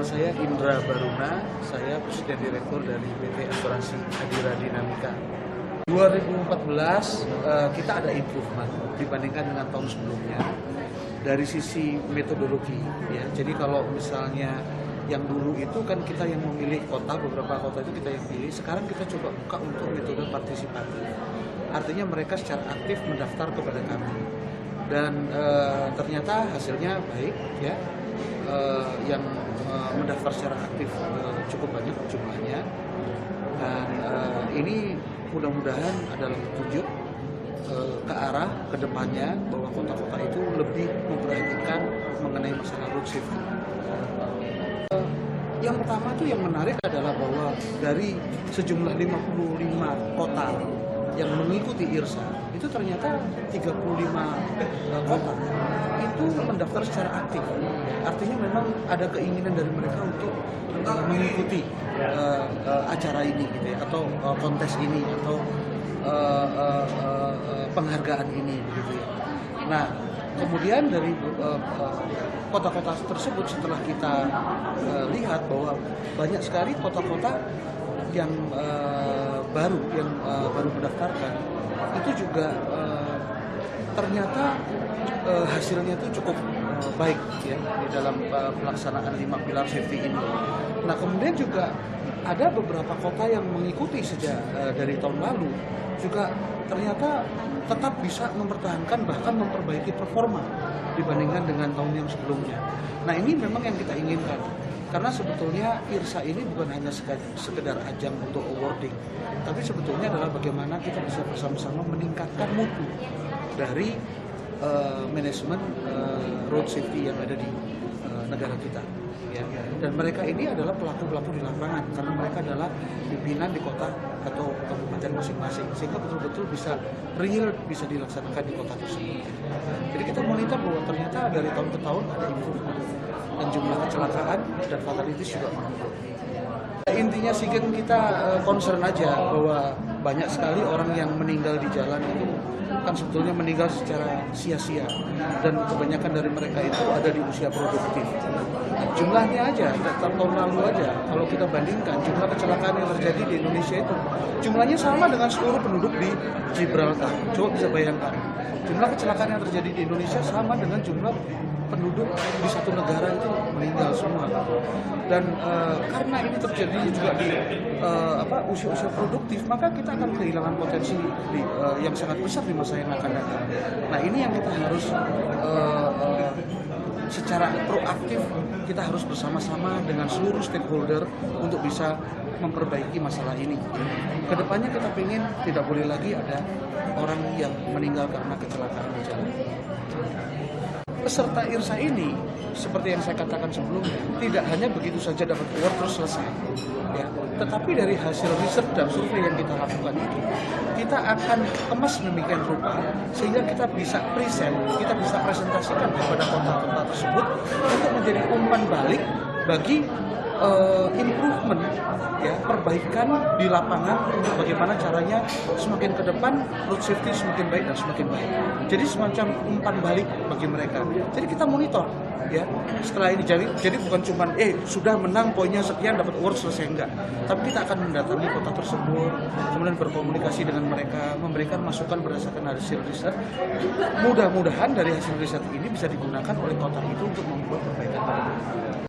Nama saya Indra Baruna, saya Presiden Direktur dari PT Asuransi Adira Dinamika. 2014 kita ada improvement dibandingkan dengan tahun sebelumnya dari sisi metodologi. Ya. Jadi kalau misalnya yang dulu itu kan kita yang memilih kota, beberapa kota itu kita yang pilih. Sekarang kita coba buka untuk metode partisipatif. Artinya mereka secara aktif mendaftar kepada kami. Dan ternyata hasilnya baik, ya. Yang mendaftar secara aktif cukup banyak jumlahnya. Dan ini mudah-mudahan adalah petunjuk ke arah kedepannya bahwa kota-kota itu lebih memperhatikan mengenai masalah road safety. Yang pertama itu yang menarik adalah bahwa dari sejumlah 55 kota yang mengikuti IRSA itu ternyata 35 kota itu mendaftar secara aktif. Artinya memang ada keinginan dari mereka untuk mengikuti acara ini gitu ya, atau kontes ini atau penghargaan ini begitu ya. Nah, kemudian dari kota-kota tersebut setelah kita lihat bahwa banyak sekali kota-kota yang baru mendaftarkan itu juga ternyata hasilnya itu cukup baik ya di dalam pelaksanaan 5 pilar safety ini. Nah, kemudian juga ada beberapa kota yang mengikuti sejak dari tahun lalu juga ternyata tetap bisa mempertahankan bahkan memperbaiki performa dibandingkan dengan tahun yang sebelumnya. Nah, ini memang yang kita inginkan. Karena sebetulnya IRSA ini bukan hanya sekedar ajang untuk awarding, tapi sebetulnya adalah bagaimana kita bisa bersama-sama meningkatkan mutu dari manajemen road safety yang ada di negara kita. Ya. Dan mereka ini adalah pelaku-pelaku di lapangan karena mereka adalah pimpinan di kota atau kabupaten masing-masing, sehingga betul-betul bisa real bisa dilaksanakan di kota tersebut. Jadi kita monitor bahwa ternyata dari tahun ke tahun ada improvement dan jumlah kecelakaan dan fatalities juga menurun. Intinya sih kan kita concern aja bahwa banyak sekali orang yang meninggal di jalan itu kan sebetulnya meninggal secara sia-sia dan kebanyakan dari mereka itu ada di usia produktif. Jumlahnya aja, tahun lalu aja, kalau kita bandingkan jumlah kecelakaan yang terjadi di Indonesia itu jumlahnya sama dengan seluruh penduduk di Gibraltar. Coba bisa bayangkan, jumlah kecelakaan yang terjadi di Indonesia sama dengan jumlah penduduk di satu negara itu meninggal semua. Dan karena ini terjadi juga di usia-usia produktif, maka kita akan kehilangan potensi yang sangat besar di masa yang akan datang. Nah, ini yang kita harus secara proaktif kita harus bersama-sama dengan seluruh stakeholder untuk bisa memperbaiki masalah ini. Kedepannya kita ingin tidak boleh lagi ada orang yang meninggal karena kecelakaan di jalan. Peserta IRSA ini, seperti yang saya katakan sebelumnya, tidak hanya begitu saja dapat award terus selesai, ya. Tetapi dari hasil riset dan survei yang kita lakukan itu, kita akan kemas demikian rupa sehingga kita bisa present, kita bisa presentasikan kepada kota-kota tersebut untuk menjadi umpan balik bagi improvement, ya, perbaikan di lapangan untuk bagaimana caranya semakin ke depan road safety semakin baik dan semakin baik. Jadi semacam umpan balik bagi mereka. Jadi kita monitor, ya, setelah ini jadi bukan cuma sudah menang poinnya sekian dapat award selesai, enggak. Tapi kita akan mendatangi kota tersebut, kemudian berkomunikasi dengan mereka, memberikan masukan berdasarkan hasil riset. Mudah-mudahan dari hasil riset ini bisa digunakan oleh kota itu untuk